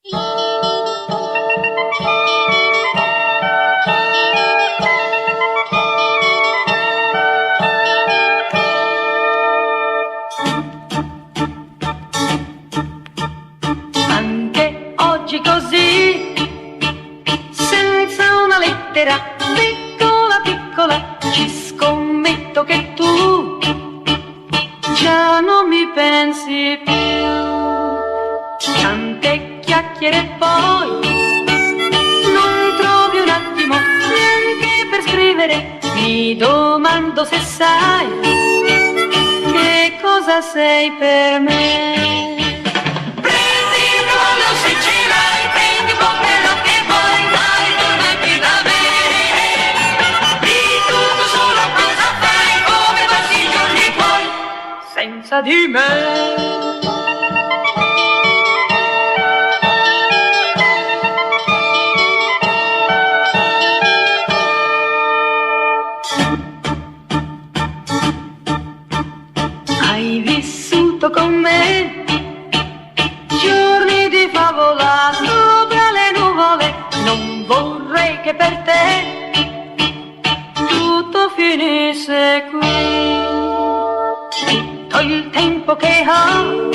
Anche oggi così, senza una lettera, piccola piccola, ci scommetto che tu già non mi pensi più. Tante chiacchiere poi, non trovi un attimo neanche per scrivere. Mi domando se sai che cosa sei per me. Senza di me. Hai vissuto con me giorni di favola sopra le nuvole, non vorrei che per te tutto finisse qui. Il tempo che ho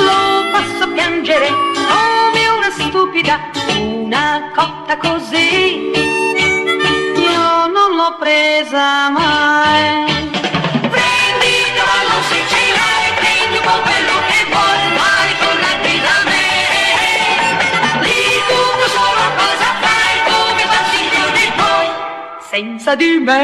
lo passo a piangere come una stupida, una cotta così io non l'ho presa mai. Prendi il cavallo se ce l'hai, prendi un po' quello che vuoi, ma ricordati da me. Di tutto solo cosa fai, come passi i giorni poi senza di me.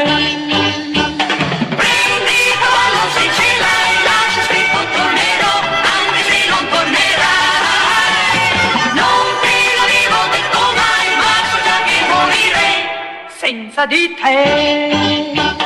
Senza di te.